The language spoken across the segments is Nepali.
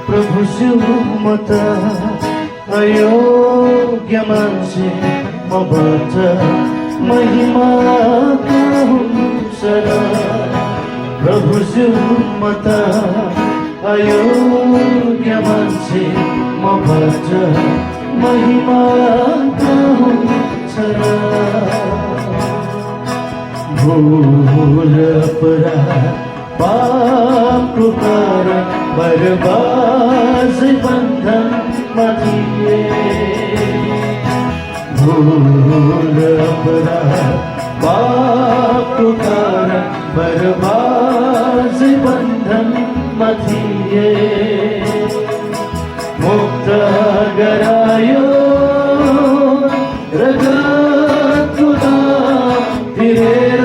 प्रभु शिवमत अयोग्य मान्छे मबाट महिमा हुन्छ र प्रभु शिवमत अयोग्य मान्छे मबाट महिमा हुन्छ र भूल अपराध पापको कारण बर्बाद बन्धनमा थिए भूल अपराध पापको कारण बर्बाद बन्धनमा थिए मुक्त गरायो रगतको दाम तिरेर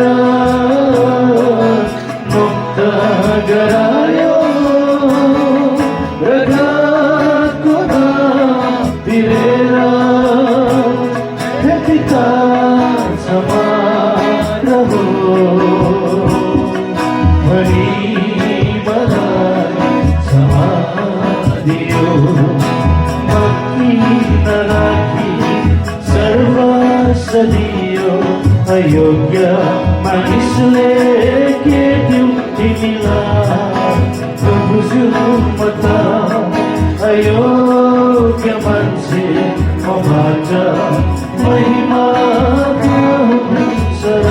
मुक्त गरायो रगतको दाम तिरेर पिता समान हो भनी मलाई समादियो मक्की नराखी सर्वस्व दियो अयोग्य मानिसले के दिउ तिमीलाई प्रभु शिवमत अयोग्य मान्छे मबाट महिमा हुन्छ र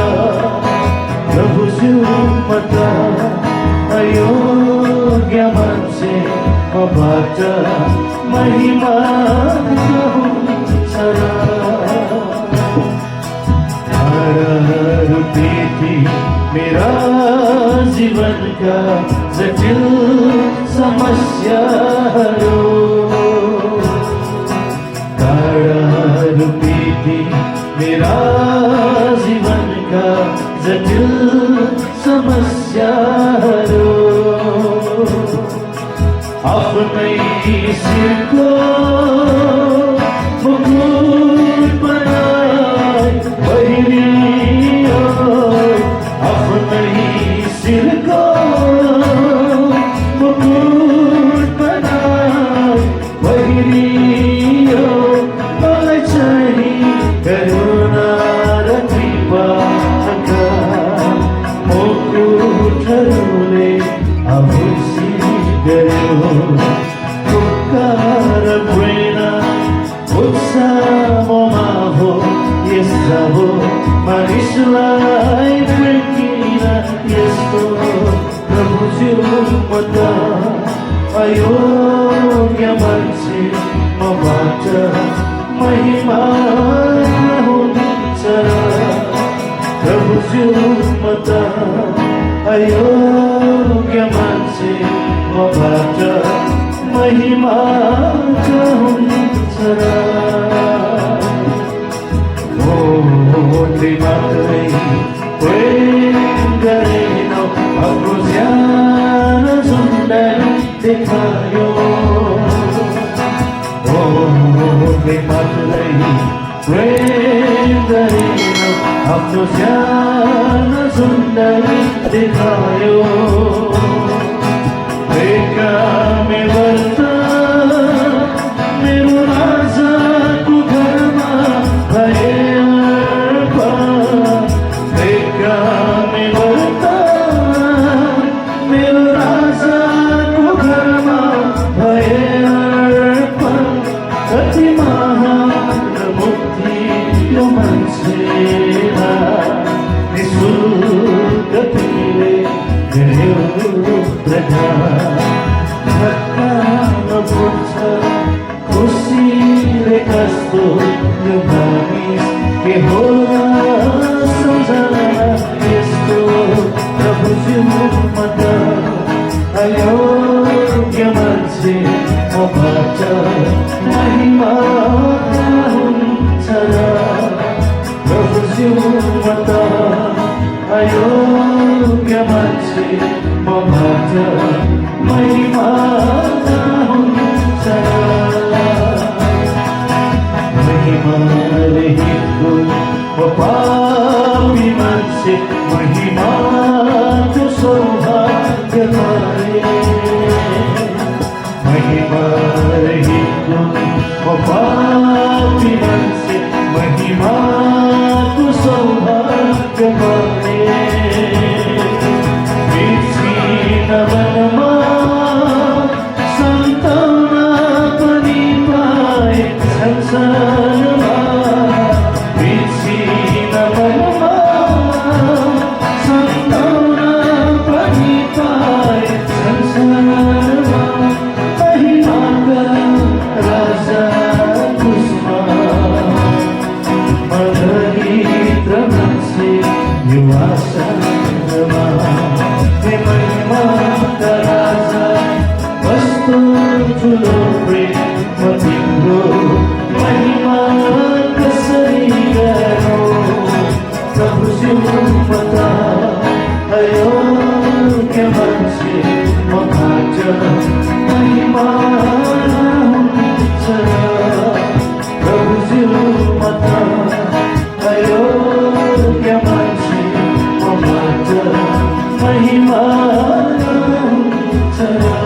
प्रभु शिवमत अयोग्य मान्छे मबाट महिमा हुन्छ र रूपेती मेरा जीवनका जटिल समस्याहरू रूपेती मेरा जीवनका जटिल समस्याहरू आफ्नै शिरको मुकुट बनाई पहिरियो आफ्नै शिरको मुकुट बनाई पहिरियो मलाई चाहिँ करुणा र कृपाका मुकुटहरूले आभूषि गर्यो उपकार प्रेरणा उत्साह ममा हो यस्ता हो मानिसलाई फर्किन यस्तो प्रभु शिवमत अयोग्य मान्छे मबाट महिमा हुन्छ प्रभु शिवमत अयोग्य मान्छे मबाट महिमा हुन्छ र मोटले मात्रै प्रेम गरेनौ आफ्नो सानो सुन्दर देखायो मोटले मात्रै प्रेम गरेनौ आफ्नो सानो सुन्दर देखायो मेरो राजाको घरमा भए मेरो राजाको घरमा भए कति महान मुक्ति यो मान्छेलाई निःशुल्क तिमीले गऱ्यौ प्रदान पुग्छ खुसीले कस्तो यो मानिस के होला सम्झना यस्तो प्रभु शिवमत अयोग्य मान्छे मबाट महिमा हुन्छ र प्रभु शिवमत अयोग्य मान्छे मबाट महिमा हुन्छ महिमाले हितको पापी मान्छे महिमाको सौभाग्य पाए महिमा रहित गुण म पापी मान्छे महिमाको सौभाग्य पाए बिर्सिन मनमा सन्ताउना पनि पाए संसारमा बिर्सिन मनमा सन्ताउना पनि पाए संसारमा महिमाका राजा कुसुमा मदरिद्र मान्छे यो आशामा हे महिमाका राजा कस्तो ठुलो प्रेम तिम्रो महिमा कसरी गरौँ प्रभु शिवता अयोग्य मान्छे म भाट महिमा हुन्छ प्रभु शिवता अयोग्य मान्छे म भाट महिमा हुन्छ